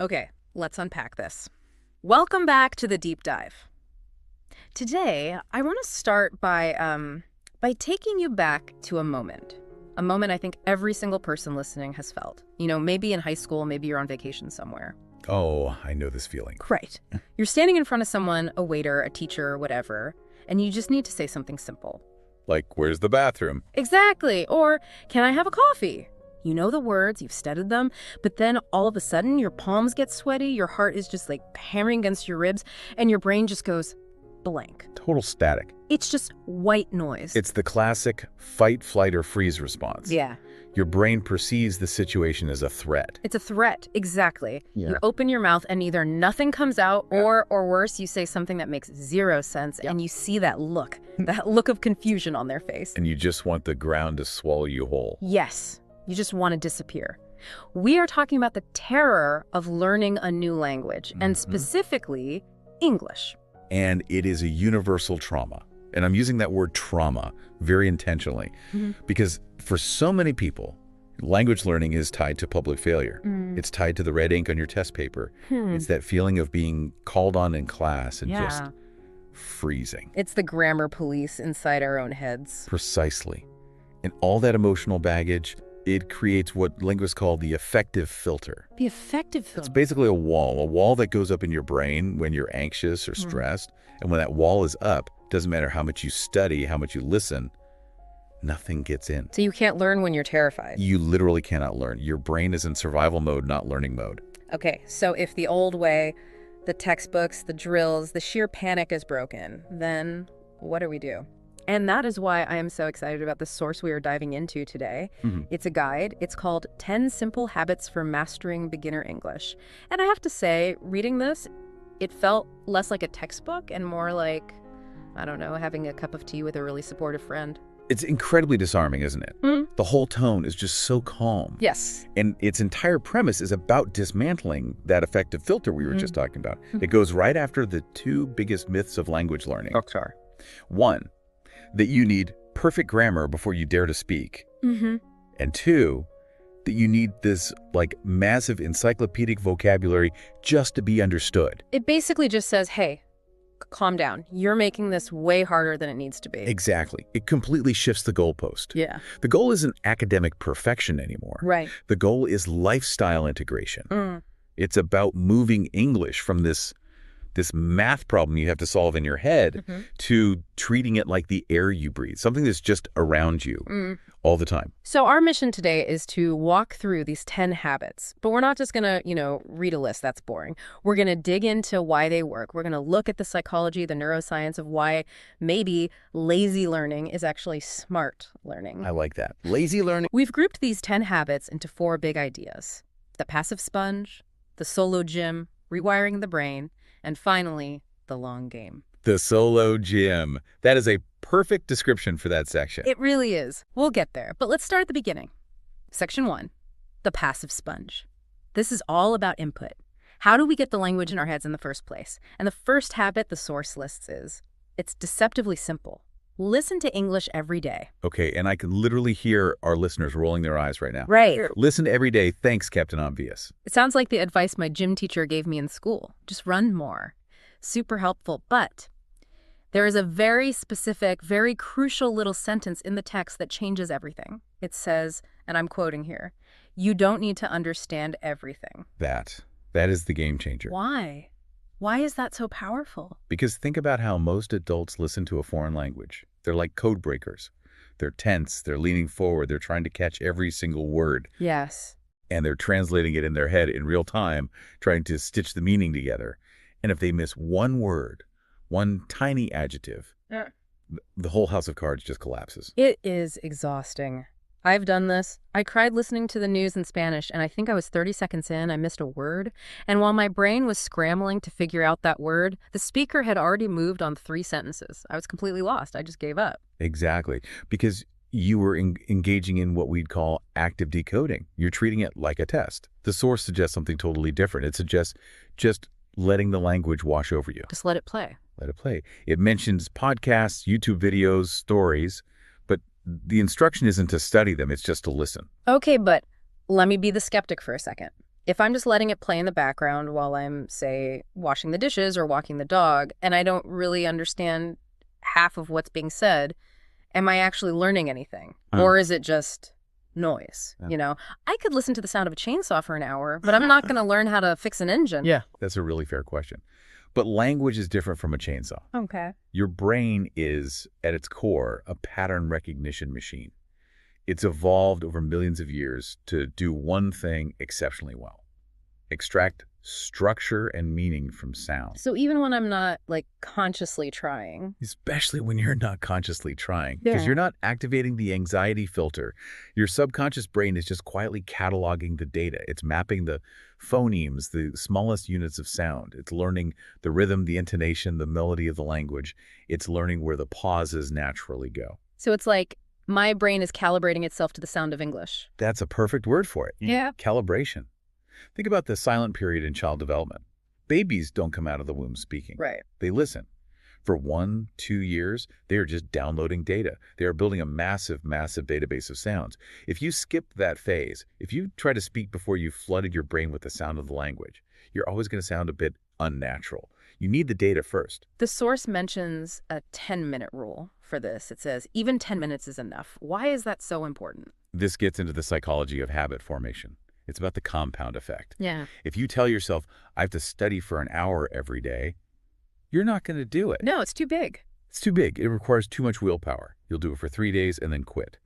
Okay, let's unpack this. Welcome back to the deep dive. Today, I want to start by taking you back to a moment. A moment I think every single person listening has felt. Maybe in high school, maybe you're on vacation somewhere. Oh, I know this feeling. Right. You're standing in front of someone, a waiter, a teacher, whatever, and you just need to say something simple. Like, where's the bathroom? Exactly. Or, can I have a coffee? You know the words, you've studied them, but then all of a sudden your palms get sweaty, your heart is just like hammering against your ribs, and your brain just goes blank. Total static. It's just white noise. It's the classic fight, flight, or freeze response. Yeah. Your brain perceives the situation as a threat. It's a threat, exactly. Yeah. You open your mouth and either nothing comes out or worse, you say something that makes zero sense and you see that look of confusion on their face. And you just want the ground to swallow you whole. Yes, you just want to disappear. We are talking about the terror of learning a new language, and specifically English. And it is a universal trauma. And I'm using that word trauma very intentionally because for so many people, language learning is tied to public failure. It's tied to the red ink on your test paper. It's that feeling of being called on in class and just freezing. It's the grammar police inside our own heads. Precisely. And all that emotional baggage, it creates what linguists call the affective filter. The affective filter? It's basically a wall that goes up in your brain when you're anxious or stressed. And when that wall is up, doesn't matter how much you study, how much you listen, nothing gets in. So you can't learn when you're terrified? You literally cannot learn. Your brain is in survival mode, not learning mode. Okay, so if the old way, the textbooks, the drills, the sheer panic is broken, then what do we do? And that is why I am so excited about the source we are diving into today. It's a guide. It's called 10 Simple Habits for Mastering Beginner English. And I have to say, reading this, it felt less like a textbook and more like, I don't know, having a cup of tea with a really supportive friend. It's incredibly disarming, isn't it? The whole tone is just so calm. Yes. And its entire premise is about dismantling that affective filter we were just talking about. It goes right after the two biggest myths of language learning. Okay. One, that you need perfect grammar before you dare to speak. And two, that you need this massive encyclopedic vocabulary just to be understood. It basically just says, hey, calm down. You're making this way harder than it needs to be. Exactly. It completely shifts the goalpost. Yeah. The goal isn't academic perfection anymore. Right. The goal is lifestyle integration. It's about moving English from this math problem you have to solve in your head to treating it like the air you breathe, something that's just around you all the time. So our mission today is to walk through these 10 habits, but we're not just going to, read a list. That's boring. We're going to dig into why they work. We're going to look at the psychology, the neuroscience of why maybe lazy learning is actually smart learning. I like that. Lazy learning. We've grouped these 10 habits into 4 big ideas: the passive sponge, the solo gym, rewiring the brain, and finally, the long game. The solo gym. That is a perfect description for that section. It really is. We'll get there, but let's start at the beginning. Section 1, the passive sponge. This is all about input. How do we get the language in our heads in the first place? And the first habit the source lists is, it's deceptively simple. Listen to English every day. Okay, and I can literally hear our listeners rolling their eyes right now. Right. Listen every day. Thanks, Captain Obvious. It sounds like the advice my gym teacher gave me in school. Just run more. Super helpful, but there is a very specific, very crucial little sentence in the text that changes everything. It says, and I'm quoting here, you don't need to understand everything. That is the game changer. Why? Why is that so powerful? Because think about how most adults listen to a foreign language. They're like code breakers. They're tense, they're leaning forward, they're trying to catch every single word. Yes. And they're translating it in their head in real time, trying to stitch the meaning together. And if they miss one word, one tiny adjective, the whole house of cards just collapses. It is exhausting. I've done this. I cried listening to the news in Spanish, and I think I was 30 seconds in, I missed a word. And while my brain was scrambling to figure out that word, the speaker had already moved on 3 sentences. I was completely lost. I just gave up. Exactly. Because you were engaging in what we'd call active decoding. You're treating it like a test. The source suggests something totally different. It suggests just letting the language wash over you. Just let it play. Let it play. It mentions podcasts, YouTube videos, stories, but the instruction isn't to study them, it's just to listen. Okay, but let me be the skeptic for a second. If I'm just letting it play in the background while I'm, say, washing the dishes or walking the dog, and I don't really understand half of what's being said, am I actually learning anything? Or is it just noise? Yeah. I could listen to the sound of a chainsaw for an hour, but I'm not going to learn how to fix an engine. Yeah. That's a really fair question. But language is different from a chainsaw. Okay. Your brain is, at its core, a pattern recognition machine. It's evolved over millions of years to do one thing exceptionally well: extract structure and meaning from sound. So even when I'm not, consciously trying. Especially when you're not consciously trying, because Yeah. you're not activating the anxiety filter. Your subconscious brain is just quietly cataloging the data. It's mapping the phonemes, the smallest units of sound. It's learning the rhythm, the intonation, the melody of the language. It's learning where the pauses naturally go. So it's like my brain is calibrating itself to the sound of English. That's a perfect word for it. Yeah. Calibration. Think about the silent period in child development. Babies don't come out of the womb speaking. Right. They listen. For 1, 2 years, they are just downloading data. They are building a massive, massive database of sounds. If you skip that phase, if you try to speak before you've flooded your brain with the sound of the language, you're always going to sound a bit unnatural. You need the data first. The source mentions a 10-minute rule for this. It says, even 10 minutes is enough. Why is that so important? This gets into the psychology of habit formation. It's about the compound effect. Yeah. If you tell yourself, I have to study for an hour every day, you're not going to do it. No, it's too big. It's too big. It requires too much willpower. You'll do it for 3 days and then quit.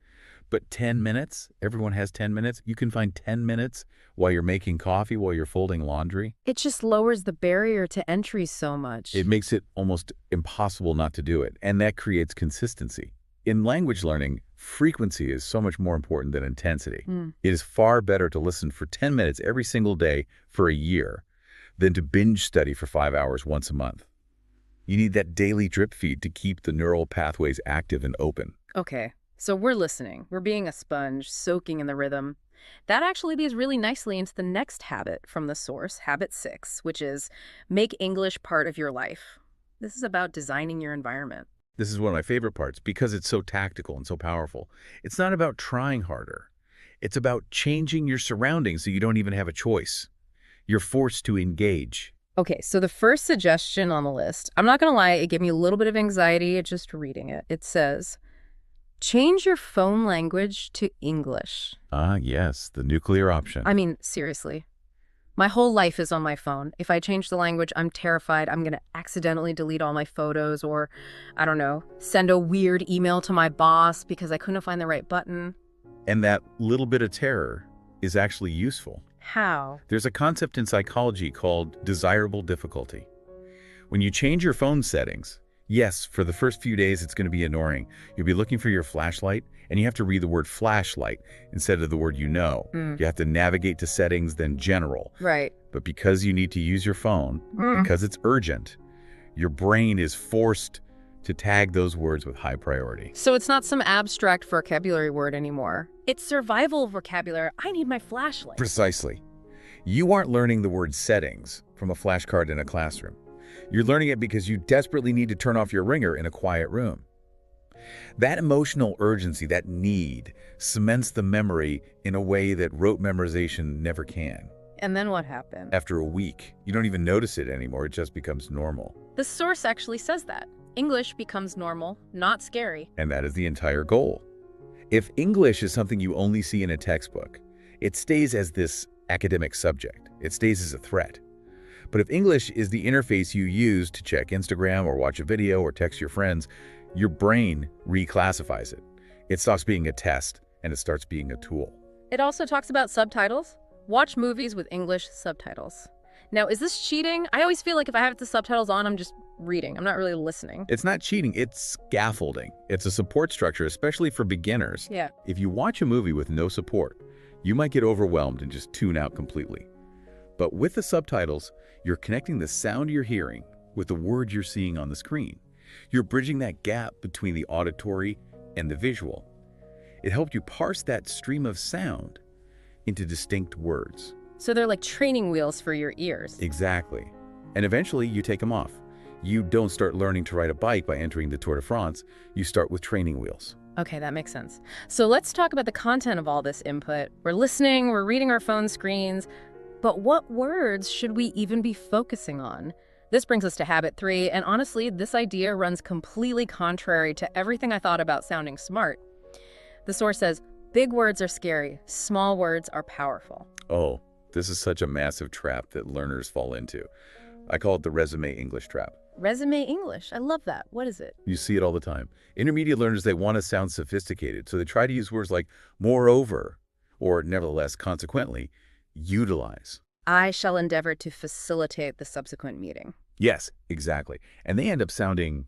But 10 minutes, everyone has 10 minutes. You can find 10 minutes while you're making coffee, while you're folding laundry. It just lowers the barrier to entry so much. It makes it almost impossible not to do it, and that creates consistency. In language learning, frequency is so much more important than intensity. It is far better to listen for 10 minutes every single day for a year than to binge study for 5 hours once a month. You need that daily drip feed to keep the neural pathways active and open. Okay, so we're listening. We're being a sponge, soaking in the rhythm. That actually leads really nicely into the next habit from the source, habit 6, which is make English part of your life. This is about designing your environment. This is one of my favorite parts because it's so tactical and so powerful. It's not about trying harder. It's about changing your surroundings so you don't even have a choice. You're forced to engage. Okay, so the first suggestion on the list, I'm not going to lie, it gave me a little bit of anxiety just reading it. It says, change your phone language to English. Ah, yes, the nuclear option. I mean, seriously. My whole life is on my phone. If I change the language, I'm terrified I'm going to accidentally delete all my photos or, I don't know, send a weird email to my boss because I couldn't find the right button. And that little bit of terror is actually useful. How? There's a concept in psychology called desirable difficulty. When you change your phone settings, yes, for the first few days it's going to be annoying. You'll be looking for your flashlight, and you have to read the word flashlight instead of the word you know. You have to navigate to settings, then general. Right. But because you need to use your phone, because it's urgent, your brain is forced to tag those words with high priority. So it's not some abstract vocabulary word anymore. It's survival vocabulary. I need my flashlight. Precisely. You aren't learning the word settings from a flashcard in a classroom. You're learning it because you desperately need to turn off your ringer in a quiet room. That emotional urgency, that need, cements the memory in a way that rote memorization never can. And then what happened? After a week, you don't even notice it anymore. It just becomes normal. The source actually says that. English becomes normal, not scary. And that is the entire goal. If English is something you only see in a textbook, it stays as this academic subject. It stays as a threat. But if English is the interface you use to check Instagram or watch a video or text your friends, your brain reclassifies it. It stops being a test and it starts being a tool. It also talks about subtitles. Watch movies with English subtitles. Now, is this cheating? I always feel like if I have the subtitles on, I'm just reading. I'm not really listening. It's not cheating, it's scaffolding. It's a support structure, especially for beginners. Yeah. If you watch a movie with no support, you might get overwhelmed and just tune out completely. But with the subtitles, you're connecting the sound you're hearing with the words you're seeing on the screen. You're bridging that gap between the auditory and the visual. It helped you parse that stream of sound into distinct words. So they're like training wheels for your ears. Exactly. And eventually you take them off. You don't start learning to ride a bike by entering the Tour de France. You start with training wheels. Okay, that makes sense. So let's talk about the content of all this input. We're listening, we're reading our phone screens, But what words should we even be focusing on? This brings us to habit 3, and honestly, this idea runs completely contrary to everything I thought about sounding smart. The source says, big words are scary, small words are powerful. Oh, this is such a massive trap that learners fall into. I call it the resume English trap. Resume English, I love that. What is it? You see it all the time. Intermediate learners, they want to sound sophisticated, so they try to use words like moreover, or nevertheless, consequently, utilize. I shall endeavor to facilitate the subsequent meeting. Yes, exactly. And they end up sounding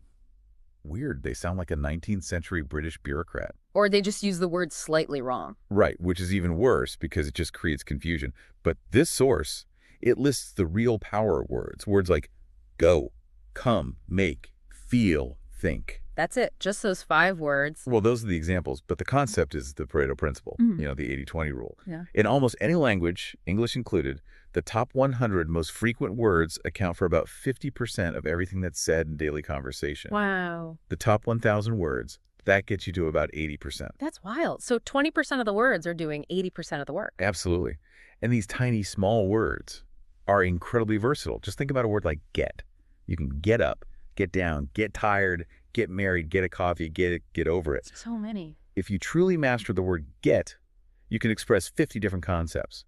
weird. They sound like a 19th century British bureaucrat. Or they just use the word slightly wrong. Right, which is even worse because it just creates confusion. But this source, it lists the real power words. Words like go, come, make, feel, think. That's it, just those 5 words. Well, those are the examples, but the concept is the Pareto principle, the 80-20 rule. Yeah. In almost any language, English included, the top 100 most frequent words account for about 50% of everything that's said in daily conversation. Wow. The top 1,000 words, that gets you to about 80%. That's wild. So 20% of the words are doing 80% of the work. Absolutely. And these tiny, small words are incredibly versatile. Just think about a word like get. You can get up, get down, get tired, get married, get a coffee, get over it. So many. If you truly master the word get, you can express 50 different concepts.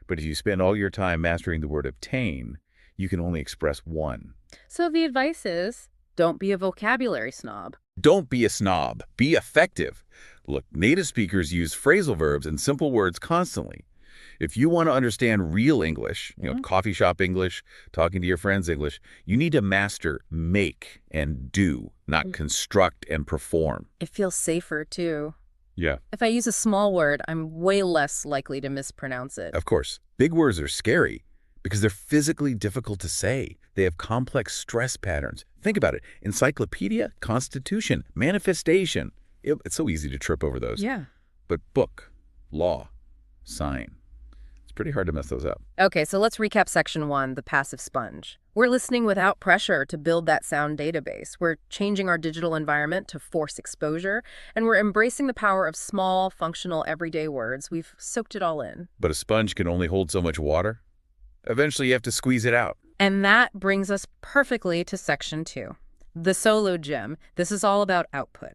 But if you spend all your time mastering the word obtain, you can only express 1. So the advice is, don't be a vocabulary snob. Don't be a snob. Be effective. Look, native speakers use phrasal verbs and simple words constantly. If you want to understand real English, coffee shop English, talking to your friends English, you need to master make and do, not construct and perform. It feels safer, too. Yeah. If I use a small word, I'm way less likely to mispronounce it. Of course. Big words are scary because they're physically difficult to say. They have complex stress patterns. Think about it. Encyclopedia, constitution, manifestation. It's so easy to trip over those. Yeah. But book, law, sign. Pretty hard to mess those up. Okay, so let's recap section 1, the passive sponge. We're listening without pressure to build that sound database. We're changing our digital environment to force exposure, and we're embracing the power of small, functional, everyday words. We've soaked it all in. But a sponge can only hold so much water. Eventually, you have to squeeze it out. And that brings us perfectly to section 2, the solo gem. This is all about output.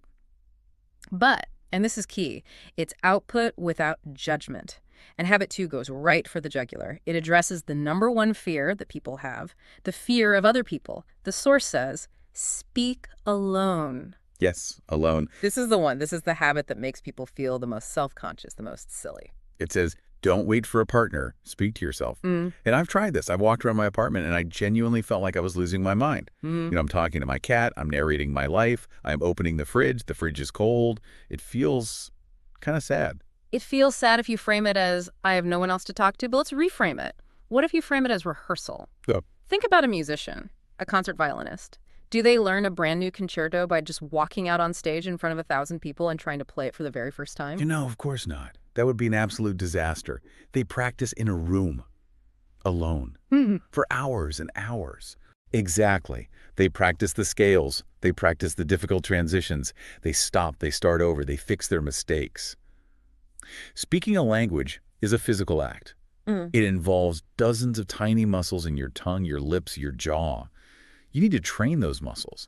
But, and this is key, it's output without judgment. And habit 2 goes right for the jugular. It addresses the number 1 fear that people have, the fear of other people. The source says, speak alone. Yes, alone. This is the one. This is the habit that makes people feel the most self-conscious, the most silly. It says, don't wait for a partner. Speak to yourself. And I've tried this. I've walked around my apartment and I genuinely felt like I was losing my mind. I'm talking to my cat. I'm narrating my life. I'm opening the fridge. The fridge is cold. It feels kind of sad. It feels sad if you frame it as, I have no one else to talk to, but let's reframe it. What if you frame it as rehearsal? Think about a musician, a concert violinist. Do they learn a brand new concerto by just walking out on stage in front of 1,000 people and trying to play it for the very first time? Of course not. That would be an absolute disaster. They practice in a room, alone, for hours and hours. Exactly. They practice the scales. They practice the difficult transitions. They stop. They start over. They fix their mistakes. Speaking a language is a physical act. It involves dozens of tiny muscles in your tongue, your lips, your jaw. You need to train those muscles.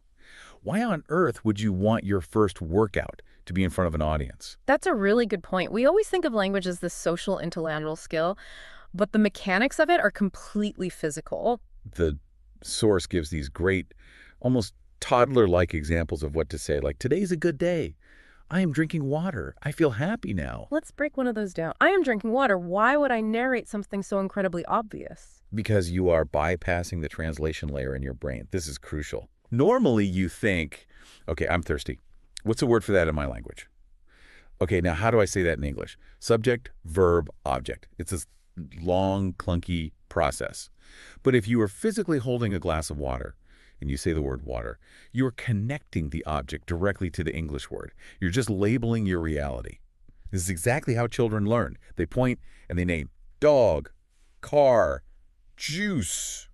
Why on earth would you want your first workout to be in front of an audience? That's a really good point. We always think of language as this social intellectual skill, but the mechanics of it are completely physical. The source gives these great, almost toddler-like examples of what to say, like, today's a good day. I am drinking water. I feel happy now. Let's break one of those down. I am drinking water. Why would I narrate something so incredibly obvious? Because you are bypassing the translation layer in your brain. This is crucial. Normally you think, okay, I'm thirsty. What's the word for that in my language? Okay, now how do I say that in English? Subject, verb, object. It's this long, clunky process. But if you are physically holding a glass of water, and you say the word water, you're connecting the object directly to the English word. You're just labeling your reality. This is exactly how children learn. They point and they name dog, car, juice.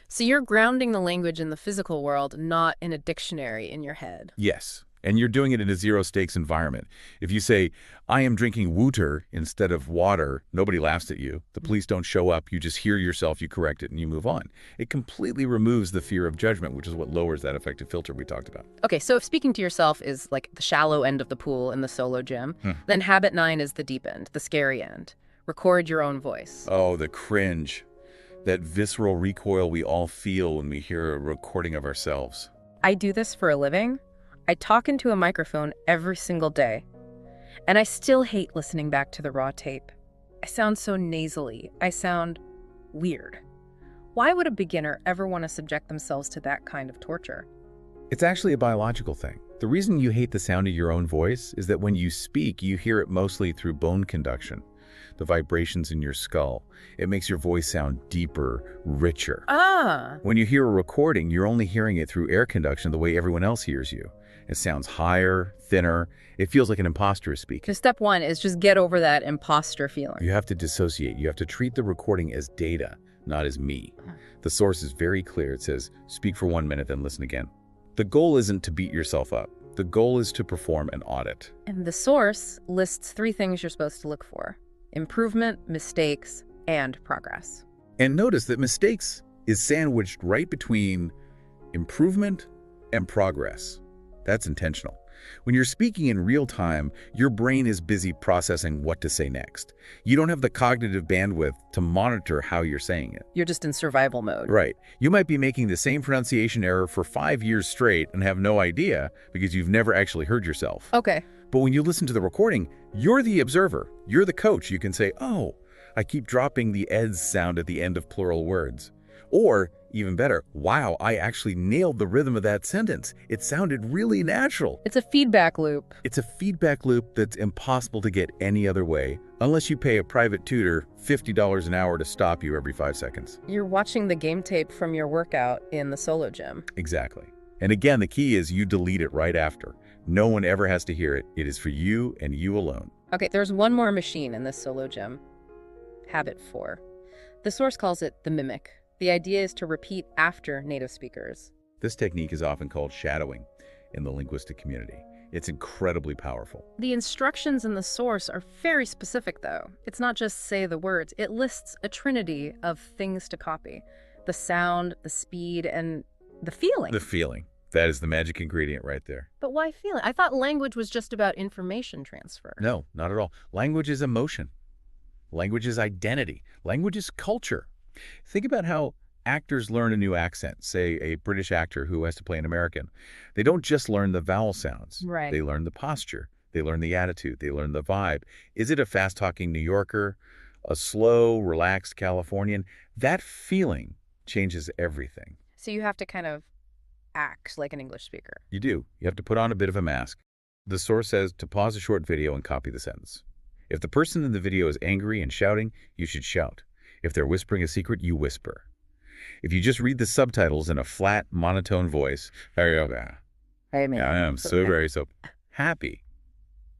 So you're grounding the language in the physical world, not in a dictionary in your head. Yes. And you're doing it in a zero-stakes environment. If you say, I am drinking water instead of water, nobody laughs at you. The police don't show up. You just hear yourself, you correct it, and you move on. It completely removes the fear of judgment, which is what lowers that affective filter we talked about. Okay, so if speaking to yourself is like the shallow end of the pool in the solo gym, then habit 9 is the deep end, the scary end. Record your own voice. Oh, the cringe. That visceral recoil we all feel when we hear a recording of ourselves. I do this for a living. I talk into a microphone every single day, and I still hate listening back to the raw tape. I sound so nasally. I sound weird. Why would a beginner ever want to subject themselves to that kind of torture? It's actually a biological thing. The reason you hate the sound of your own voice is that when you speak, you hear it mostly through bone conduction, the vibrations in your skull. It makes your voice sound deeper, richer. When you hear a recording, you're only hearing it through air conduction the way everyone else hears you. It sounds higher, thinner. It feels like an imposter is speaking. So step 1 is just get over that imposter feeling. You have to dissociate. You have to treat the recording as data, not as me. The source is very clear. It says, speak for 1 minute, then listen again. The goal isn't to beat yourself up. The goal is to perform an audit. And the source lists 3 things you're supposed to look for: improvement, mistakes, and progress. And notice that mistakes is sandwiched right between improvement and progress. That's intentional. When you're speaking in real time, your brain is busy processing what to say next. You don't have the cognitive bandwidth to monitor how you're saying it. You're just in survival mode. Right. You might be making the same pronunciation error for 5 years straight and have no idea because you've never actually heard yourself. Okay. But when you listen to the recording, you're the observer. You're the coach. You can say, oh, I keep dropping the eds sound at the end of plural words. Or, even better, wow, I actually nailed the rhythm of that sentence. It sounded really natural. It's a feedback loop. It's a feedback loop that's impossible to get any other way, unless you pay a private tutor $50 an hour to stop you every 5 seconds. You're watching the game tape from your workout in the solo gym. Exactly. And again, the key is you delete it right after. No one ever has to hear it. It is for you and you alone. Okay, there's one more machine in this solo gym. Habit 4. The source calls it the mimic. The idea is to repeat after native speakers. This technique is often called shadowing in the linguistic community. It's incredibly powerful. The instructions in the source are very specific, though. It's not just say the words. It lists a trinity of things to copy: the sound, the speed, and the feeling. The feeling. That is the magic ingredient right there. But why feeling? I thought language was just about information transfer. No, not at all. Language is emotion. Language is identity. Language is culture. Think about how actors learn a new accent, say a British actor who has to play an American. They don't just learn the vowel sounds. Right. They learn the posture. They learn the attitude. They learn the vibe. Is it a fast-talking New Yorker, a slow, relaxed Californian? That feeling changes everything. So you have to kind of act like an English speaker. You do. You have to put on a bit of a mask. The source says to pause a short video and copy the sentence. If the person in the video is angry and shouting, you should shout. If they're whispering a secret, you whisper. If you just read the subtitles in a flat, monotone voice, I am so very so happy.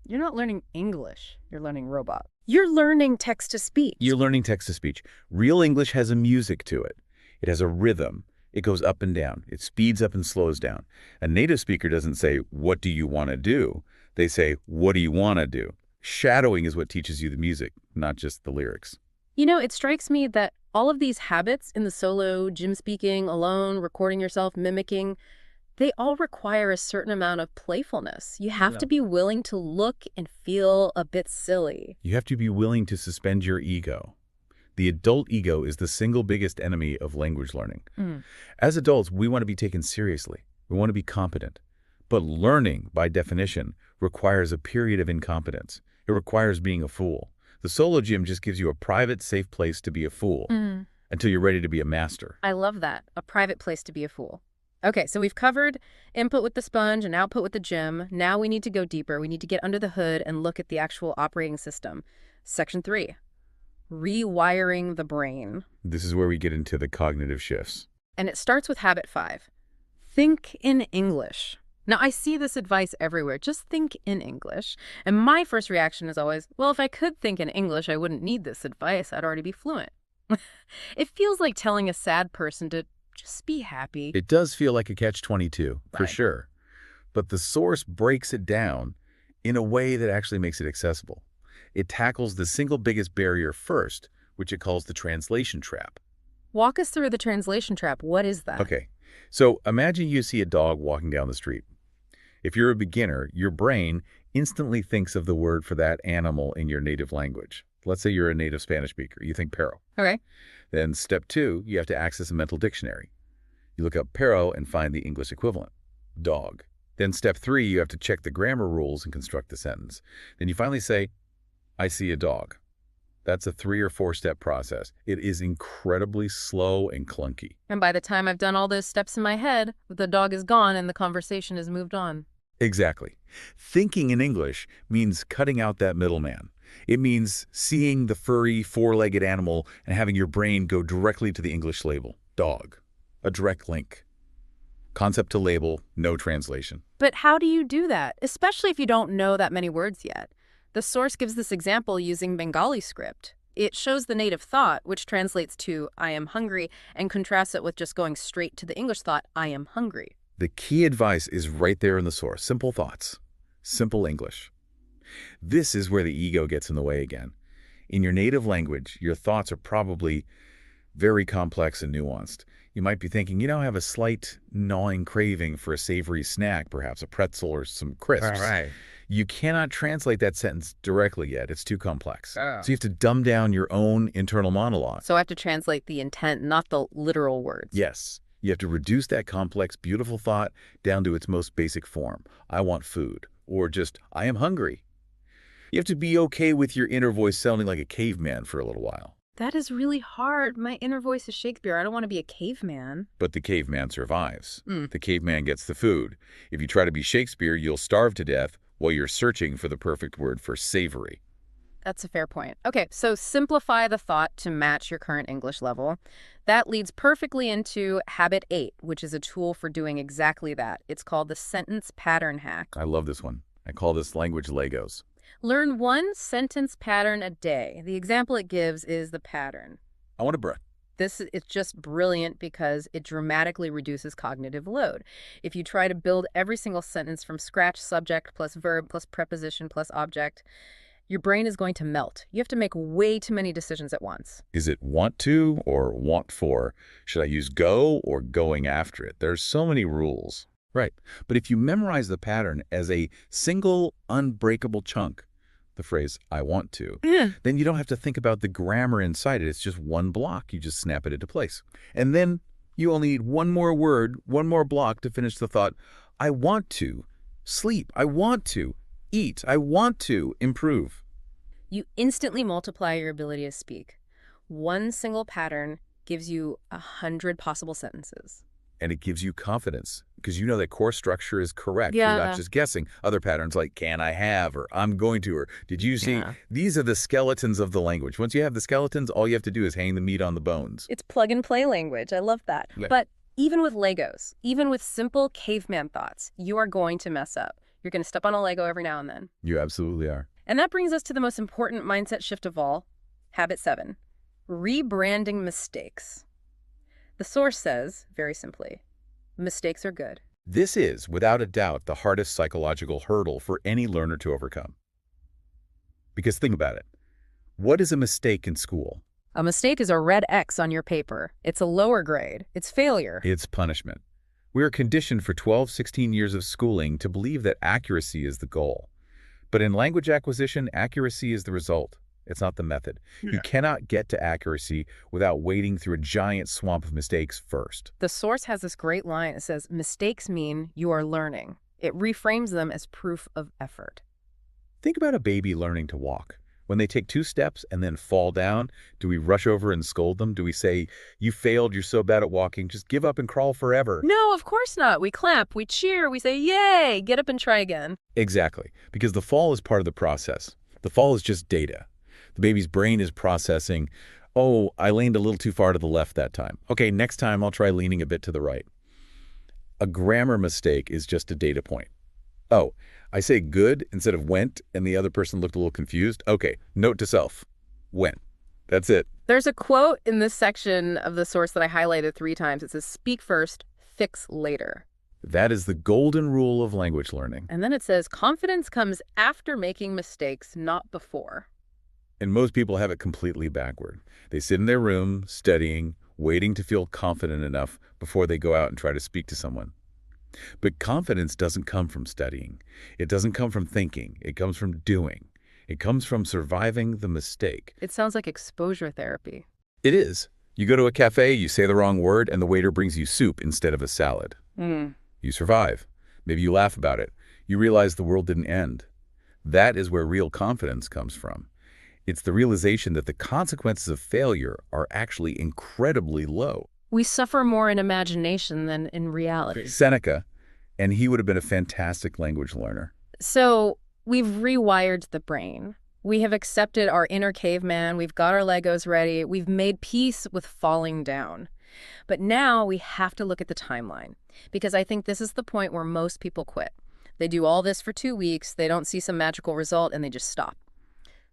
You're not learning English. You're learning robot. You're learning text-to-speech. You're learning text-to-speech. Real English has a music to it. It has a rhythm. It goes up and down. It speeds up and slows down. A native speaker doesn't say, what do you want to do? They say, what do you want to do? Shadowing is what teaches you the music, not just the lyrics. You know, it strikes me that all of these habits in the solo, gym speaking, alone, recording yourself, mimicking, they all require a certain amount of playfulness. You have to be willing to look and feel a bit silly. You have to be willing to suspend your ego. The adult ego is the single biggest enemy of language learning. As adults, we want to be taken seriously. We want to be competent. But learning, by definition, requires a period of incompetence. It requires being a fool. The solo gym just gives you a private, safe place to be a fool until you're ready to be a master. I love that. A private place to be a fool. Okay, so we've covered input with the sponge and output with the gym. Now we need to go deeper. We need to get under the hood and look at the actual operating system. Section 3, rewiring the brain. This is where we get into the cognitive shifts. And it starts with habit 5. Think in English. Now, I see this advice everywhere. Just think in English. And my first reaction is always, well, if I could think in English, I wouldn't need this advice. I'd already be fluent. It feels like telling a sad person to just be happy. It does feel like a catch-22, for sure. but the source breaks it down in a way that actually makes it accessible. It tackles the single biggest barrier first, which it calls the translation trap. Walk us through the translation trap. What is that? Okay, so imagine you see a dog walking down the street. If you're a beginner, your brain instantly thinks of the word for that animal in your native language. Let's say you're a native Spanish speaker. You think perro. Okay. Then step 2, you have to access a mental dictionary. You look up perro and find the English equivalent, dog. Then step 3, you have to check the grammar rules and construct the sentence. Then you finally say, I see a dog. That's a 3 or 4-step process. It is incredibly slow and clunky. And by the time I've done all those steps in my head, the dog is gone and the conversation has moved on. Exactly. Thinking in English means cutting out that middleman. It means seeing the furry, 4-legged animal and having your brain go directly to the English label, dog. A direct link. Concept to label, no translation. But how do you do that, especially if you don't know that many words yet? The source gives this example using Bengali script. It shows the native thought, which translates to I am hungry, and contrasts it with just going straight to the English thought, I am hungry. The key advice is right there in the source. Simple thoughts. Simple English. This is where the ego gets in the way again. In your native language, your thoughts are probably very complex and nuanced. You might be thinking, I have a slight gnawing craving for a savory snack, perhaps a pretzel or some crisps. All right. You cannot translate that sentence directly yet. It's too complex. Oh. So you have to dumb down your own internal monologue. So I have to translate the intent, not the literal words. Yes. You have to reduce that complex, beautiful thought down to its most basic form. I want food. Or just, I am hungry. You have to be okay with your inner voice sounding like a caveman for a little while. That is really hard. My inner voice is Shakespeare. I don't want to be a caveman. But the caveman survives. The caveman gets the food. If you try to be Shakespeare, you'll starve to death while you're searching for the perfect word for savory. That's a fair point. Okay, so simplify the thought to match your current English level. That leads perfectly into Habit 8, which is a tool for doing exactly that. It's called the sentence pattern hack. I love this one. I call this language Legos. Learn one sentence pattern a day. The example it gives is the pattern. I want a breath. This is just brilliant because it dramatically reduces cognitive load. If you try to build every single sentence from scratch, subject plus verb plus preposition plus object, your brain is going to melt. You have to make way too many decisions at once. Is it want to or want for? Should I use go or going after it? There's so many rules. Right. But if you memorize the pattern as a single unbreakable chunk, the phrase, I want to, then you don't have to think about the grammar inside it. It's just one block. You just snap it into place. And then you only need one more word, one more block to finish the thought. I want to sleep. I want to eat. I want to improve. You instantly multiply your ability to speak. One single pattern gives you 100 possible sentences. And it gives you confidence because you know that core structure is correct. Yeah. You're not just guessing. Other patterns like can I have or I'm going to or did you see? Yeah. These are the skeletons of the language. Once you have the skeletons, all you have to do is hang the meat on the bones. It's plug and play language. I love that. Yeah. But even with Legos, even with simple caveman thoughts, you are going to mess up. You're going to step on a Lego every now and then. You absolutely are. And that brings us to the most important mindset shift of all, Habit 7, rebranding mistakes. The source says, very simply, mistakes are good. This is, without a doubt, the hardest psychological hurdle for any learner to overcome. Because think about it. What is a mistake in school? A mistake is a red X on your paper. It's a lower grade. It's failure. It's punishment. We are conditioned for 12, 16 years of schooling to believe that accuracy is the goal. But in language acquisition, accuracy is the result. It's not the method. Yeah. You cannot get to accuracy without wading through a giant swamp of mistakes first. The source has this great line. It says, mistakes mean you are learning. It reframes them as proof of effort. Think about a baby learning to walk. When they take 2 steps and then fall down, do we rush over and scold them? Do we say, you failed, you're so bad at walking, just give up and crawl forever? No, of course not. We clap, we cheer, we say, yay, get up and try again. Exactly, because the fall is part of the process. The fall is just data. The baby's brain is processing, oh, I leaned a little too far to the left that time. Okay, next time I'll try leaning a bit to the right. A grammar mistake is just a data point. Oh, I say good instead of went, and the other person looked a little confused. Okay, note to self, went. That's it. There's a quote in this section of the source that I highlighted 3 times. It says, speak first, fix later. That is the golden rule of language learning. And then it says, confidence comes after making mistakes, not before. And most people have it completely backward. They sit in their room, studying, waiting to feel confident enough before they go out and try to speak to someone. But confidence doesn't come from studying. It doesn't come from thinking. It comes from doing. It comes from surviving the mistake. It sounds like exposure therapy. It is. You go to a cafe, you say the wrong word, and the waiter brings you soup instead of a salad. You survive. Maybe you laugh about it. You realize the world didn't end. That is where real confidence comes from. It's the realization that the consequences of failure are actually incredibly low. We suffer more in imagination than in reality. Seneca, and he would have been a fantastic language learner. So we've rewired the brain. We have accepted our inner caveman. We've got our Legos ready. We've made peace with falling down. But now we have to look at the timeline, because I think this is the point where most people quit. They do all this for 2 weeks, they don't see some magical result, and they just stop.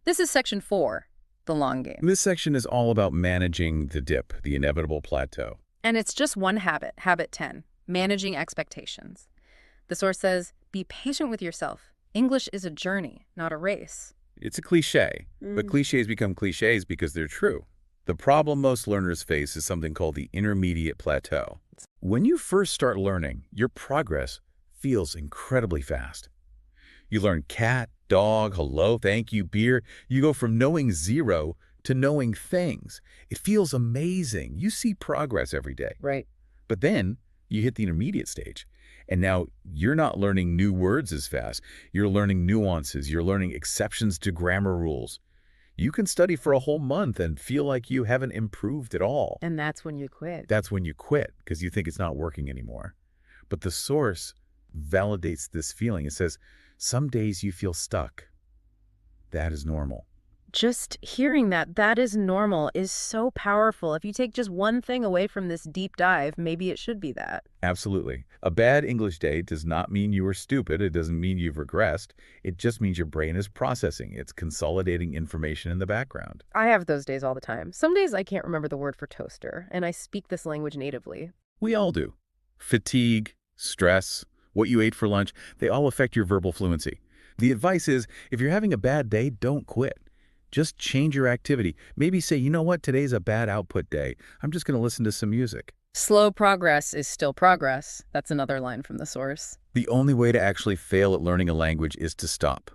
This is section 4, the long game. This section is all about managing the dip, the inevitable plateau. And it's just one habit, habit 10, managing expectations. The source says, be patient with yourself. English is a journey, not a race. It's a cliche, but cliches become cliches because they're true. The problem most learners face is something called the intermediate plateau. When you first start learning, your progress feels incredibly fast. You learn cat, dog, hello, thank you, beer. You go from knowing zero to knowing things. It feels amazing. You see progress every day. Right. But then you hit the intermediate stage. And now you're not learning new words as fast. You're learning nuances. You're learning exceptions to grammar rules. You can study for a whole month and feel like you haven't improved at all. And that's when you quit. That's when you quit because you think it's not working anymore. But the source validates this feeling. It says, some days you feel stuck. That is normal. Just hearing that is normal is so powerful. If you take just one thing away from this deep dive, maybe it should be that. Absolutely. A bad English day does not mean you were stupid. It doesn't mean you've regressed. It just means your brain is processing. It's consolidating information in the background. I have those days all the time. Some days I can't remember the word for toaster, and I speak this language natively. We all do. Fatigue, stress, what you ate for lunch, they all affect your verbal fluency. The advice is, if you're having a bad day, don't quit. Just change your activity. Maybe say, you know what, today's a bad output day. I'm just going to listen to some music. Slow progress is still progress. That's another line from the source. The only way to actually fail at learning a language is to stop.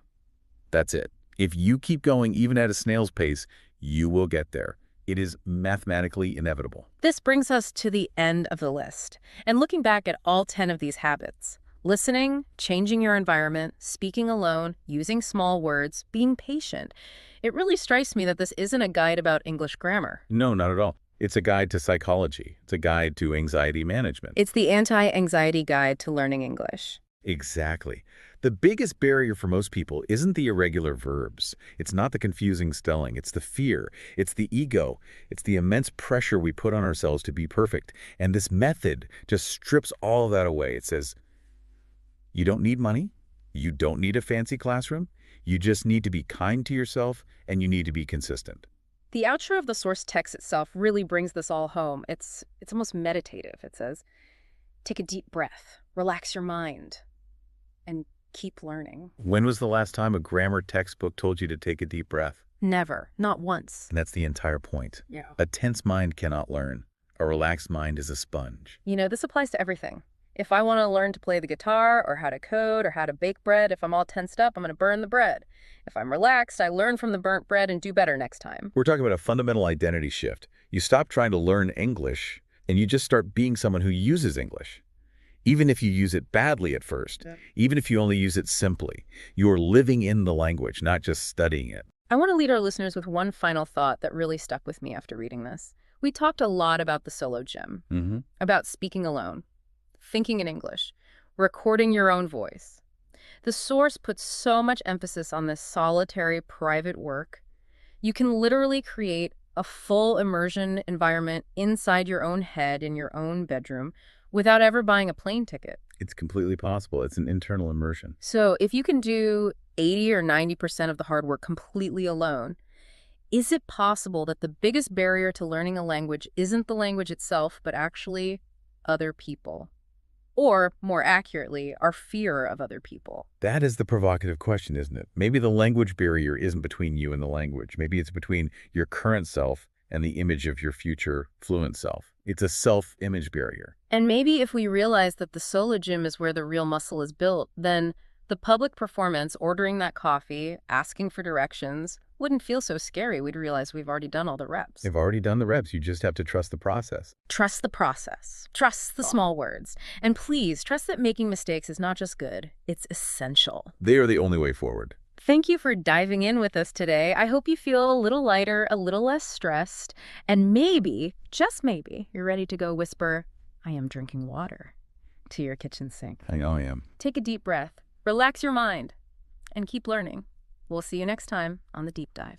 That's it. If you keep going even at a snail's pace, you will get there. It is mathematically inevitable. This brings us to the end of the list. And looking back at all 10 of these habits, listening, changing your environment, speaking alone, using small words, being patient, it really strikes me that this isn't a guide about English grammar. No, not at all. It's a guide to psychology. It's a guide to anxiety management. It's the anti-anxiety guide to learning English. Exactly. The biggest barrier for most people isn't the irregular verbs. It's not the confusing spelling. It's the fear. It's the ego. It's the immense pressure we put on ourselves to be perfect. And this method just strips all of that away. It says, you don't need money. You don't need a fancy classroom. You just need to be kind to yourself, and you need to be consistent. The outro of the source text itself really brings this all home. It's almost meditative. It says, take a deep breath, relax your mind, and keep learning. When was the last time a grammar textbook told you to take a deep breath? Never. Not once. And that's the entire point. Yeah. A tense mind cannot learn. A relaxed mind is a sponge. You know, this applies to everything. If I want to learn to play the guitar or how to code or how to bake bread, if I'm all tensed up, I'm going to burn the bread. If I'm relaxed, I learn from the burnt bread and do better next time. We're talking about a fundamental identity shift. You stop trying to learn English and you just start being someone who uses English. Even if you use it badly at first, even if you only use it simply, you are living in the language, not just studying it. I want to lead our listeners with one final thought that really stuck with me after reading this. We talked a lot about the solo gem, about speaking alone, thinking in English, recording your own voice. The source puts so much emphasis on this solitary private work. You can literally create a full immersion environment inside your own head in your own bedroom without ever buying a plane ticket. It's completely possible. It's an internal immersion. So if you can do 80 or 90% of the hard work completely alone, is it possible that the biggest barrier to learning a language isn't the language itself, but actually other people? Or, more accurately, our fear of other people. That is the provocative question, isn't it? Maybe the language barrier isn't between you and the language. Maybe it's between your current self and the image of your future fluent self. It's a self-image barrier. And maybe if we realize that the solo gym is where the real muscle is built, then the public performance, ordering that coffee, asking for directions, wouldn't feel so scary. We'd realize we've already done all the reps. They've already done the reps. You just have to trust the process. Trust the process. Trust the small words. And please, trust that making mistakes is not just good, it's essential. They are the only way forward. Thank you for diving in with us today. I hope you feel a little lighter, a little less stressed, and maybe, just maybe, you're ready to go whisper, "I am drinking water," to your kitchen sink. I know I am. Take a deep breath, relax your mind, and keep learning. We'll see you next time on The Deep Dive.